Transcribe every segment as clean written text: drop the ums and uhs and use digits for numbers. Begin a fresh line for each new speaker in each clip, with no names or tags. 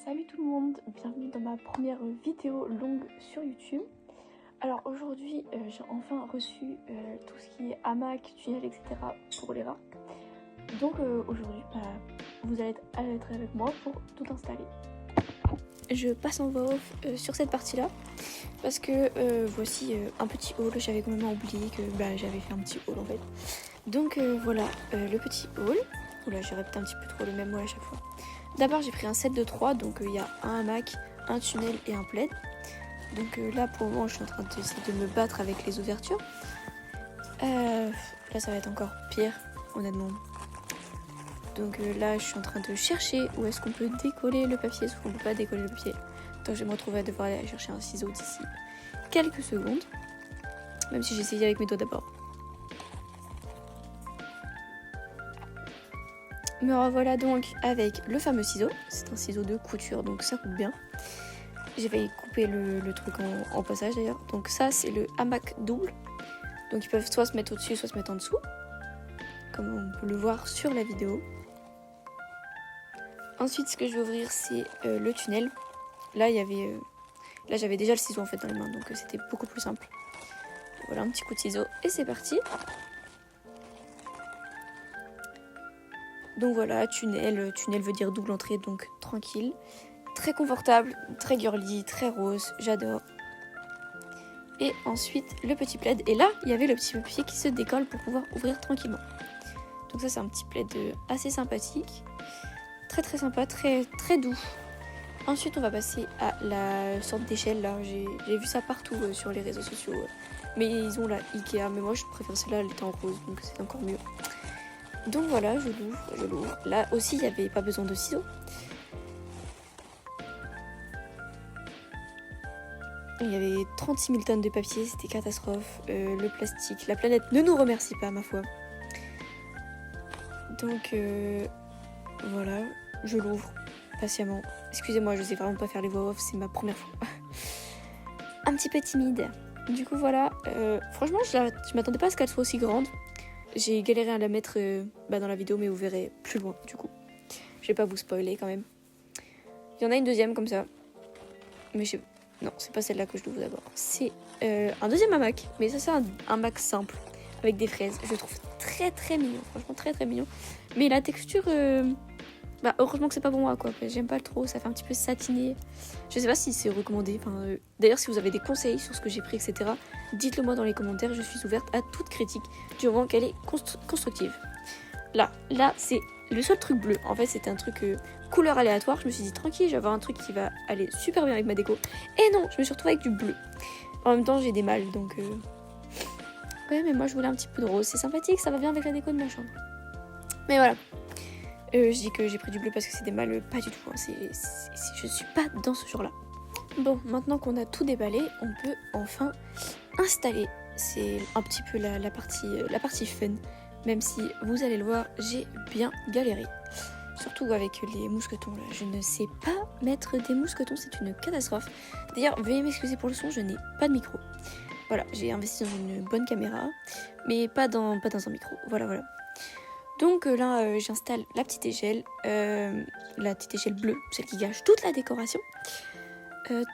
Salut tout le monde, bienvenue dans ma première vidéo longue sur YouTube. Alors aujourd'hui j'ai enfin reçu tout ce qui est hamac, tunnel, etc. pour les rats. Donc aujourd'hui vous allez être avec moi pour tout installer. Je passe en voix off sur cette partie là parce que voici un petit haul. J'avais complètement oublié que j'avais fait un petit haul en fait. Donc voilà le petit haul. Oula, j'ai répété un petit peu trop le même mot à chaque fois. D'abord j'ai pris un set de 3, donc il y a un hamac, un tunnel et un plaid. Donc là pour le moment je suis en train de me battre avec les ouvertures. Là ça va être encore pire honnêtement. Donc là je suis en train de chercher où est-ce qu'on peut décoller le papier, sauf qu'on ne peut pas décoller le papier. Donc je vais me retrouver à devoir aller chercher un ciseau d'ici quelques secondes. Même si j'ai essayé avec mes doigts d'abord. Me revoilà donc avec le fameux ciseau. C'est un ciseau de couture, donc ça coupe bien. J'ai failli couper le truc en passage d'ailleurs. Donc ça c'est le hamac double. Donc ils peuvent soit se mettre au-dessus, soit se mettre en dessous. Comme on peut le voir sur la vidéo. Ensuite ce que je vais ouvrir c'est le tunnel. Là là j'avais déjà le ciseau en fait dans les mains, donc c'était beaucoup plus simple. Voilà, un petit coup de ciseau et c'est parti. Donc voilà, tunnel veut dire double entrée, donc tranquille. Très confortable, très girly, très rose, j'adore. Et ensuite le petit plaid. Et là, il y avait le petit papier qui se décolle pour pouvoir ouvrir tranquillement. Donc ça c'est un petit plaid assez sympathique. Très très sympa, très très doux. Ensuite on va passer à la sorte d'échelle là. J'ai vu ça partout sur les réseaux sociaux. Mais ils ont la Ikea, mais moi je préfère celle-là, elle était en rose, donc c'est encore mieux. Donc voilà, je l'ouvre. Là aussi, il n'y avait pas besoin de ciseaux. Il y avait 36 000 tonnes de papier, c'était catastrophe. Le plastique, la planète ne nous remercie pas, ma foi. Donc voilà, je l'ouvre patiemment. Excusez-moi, je sais vraiment pas faire les voix off, c'est ma première fois. Un petit peu timide. Du coup voilà, franchement je m'attendais pas à ce qu'elle soit aussi grande. J'ai galéré à la mettre dans la vidéo, mais vous verrez plus loin du coup. Je vais pas vous spoiler quand même. Il y en a une deuxième comme ça. Mais non, c'est pas celle-là que je l'ouvre d'abord. C'est un deuxième hamac. Mais ça c'est un hamac simple. Avec des fraises. Je le trouve très très mignon. Franchement très très mignon. Mais la texture... heureusement que c'est pas pour moi quoi. J'aime pas trop. Ça fait un petit peu satiné. Je sais pas si c'est recommandé. D'ailleurs si vous avez des conseils sur ce que j'ai pris, etc. Dites-le moi dans les commentaires. Je suis ouverte à toute critique. Du moment qu'elle est constructive. Là c'est le seul truc bleu. En fait c'était un truc couleur aléatoire. Je me suis dit tranquille, je vais avoir un truc qui va aller super bien avec ma déco. Et non, je me suis retrouvée avec du bleu. En même temps j'ai des mâles donc... Ouais mais moi je voulais un petit peu de rose. C'est sympathique, ça va bien avec la déco de ma chambre. Mais voilà. Je dis que j'ai pris du bleu parce que c'est des mâles, pas du tout. Je suis pas dans ce genre-là. Bon, maintenant qu'on a tout déballé, on peut enfin installer. C'est un petit peu la partie fun. Même si, vous allez le voir, j'ai bien galéré. Surtout avec les mousquetons là. Je ne sais pas mettre des mousquetons, c'est une catastrophe. D'ailleurs, veuillez m'excuser pour le son, je n'ai pas de micro. Voilà, j'ai investi dans une bonne caméra, mais pas dans un micro. Voilà. Donc là, j'installe la petite échelle bleue, celle qui gâche toute la décoration.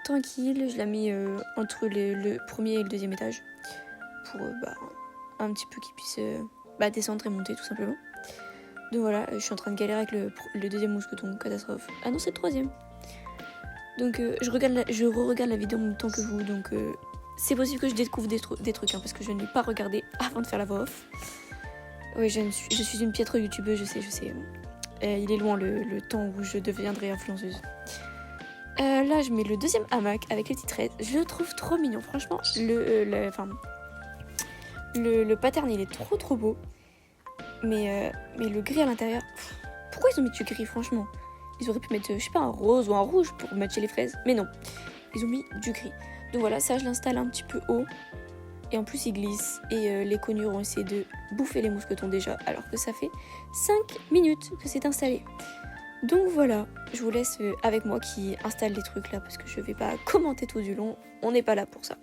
Tranquille, je la mets entre le premier et le deuxième étage pour un petit peu qu'il puisse descendre et monter tout simplement. Donc voilà, je suis en train de galérer avec le deuxième mousqueton, catastrophe. Ah non, c'est le troisième. Donc je re-regarde la vidéo en même temps que vous, donc c'est possible que je découvre des trucs, parce que je ne l'ai pas regardé avant de faire la voix off. Oui, je suis une piètre youtubeuse, je sais. Il est loin le temps où je deviendrai influenceuse. Là, je mets le deuxième hamac avec les petites raies. Je le trouve trop mignon, franchement. Le pattern, il est trop beau. Mais le gris à l'intérieur... Pourquoi ils ont mis du gris, franchement? Ils auraient pu mettre, je sais pas, un rose ou un rouge pour matcher les fraises. Mais non, ils ont mis du gris. Donc voilà, ça, je l'installe un petit peu haut. Et en plus il glisse et les cognures ont essayé de bouffer les mousquetons déjà alors que ça fait 5 minutes que c'est installé. Donc voilà, je vous laisse avec moi qui installe les trucs là parce que je vais pas commenter tout du long, on n'est pas là pour ça.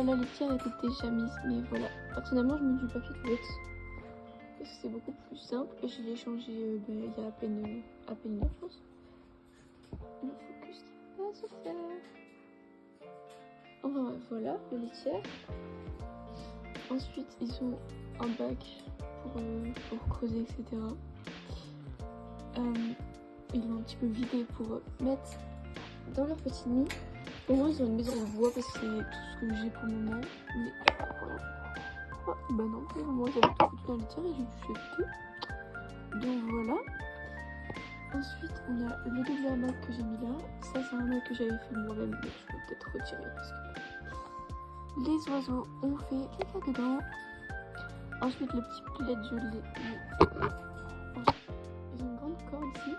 La litière était déjà mise, mais voilà. Personnellement, je mets du papier toilette parce que c'est beaucoup plus simple. Et je l'ai changé il y a à peine une heure, je pense. Le focus qui va se faire. Enfin, voilà, la litière. Ensuite, ils ont un bac pour creuser, etc. Ils l'ont un petit peu vidé pour mettre dans leur petit nid. Au moins ils ont une maison en bois parce que c'est tout ce que j'ai pour le moment. Mais voilà. Oh, bah non, pour le moment j'avais tout foutu dans le litière et j'ai dû jeter. Donc voilà. Ensuite on a le double hamac que j'ai mis là. Ça c'est un hamac que j'avais fait moi-même, mais je peux peut-être retirer parce que les oiseaux ont fait caca dedans. Ensuite le petit plaid je l'ai. Ils ont une grande corde ici.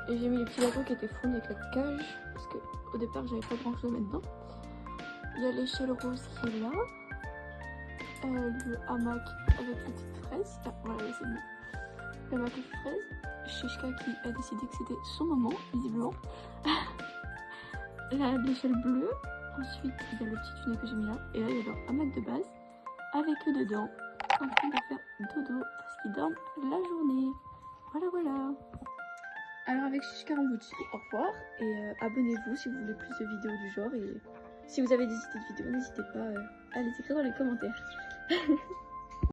Et j'ai mis les petits bateaux qui étaient fournis avec la cage parce que au départ j'avais pas grand chose à mettre dedans. Il y a l'échelle rose qui est là, le hamac avec les petites fraises, voilà c'est bon, le hamac avec les fraises, Shishka qui a décidé que c'était son moment visiblement, l'échelle bleue, ensuite il y a le petit tunnel que j'ai mis là, et là il y a leur hamac de base avec eux dedans en train de faire dodo parce qu'ils dorment la journée. Voilà. Alors avec Shishka on vous dit au revoir et abonnez-vous si vous voulez plus de vidéos du genre et si vous avez des idées de vidéos n'hésitez pas à les écrire dans les commentaires.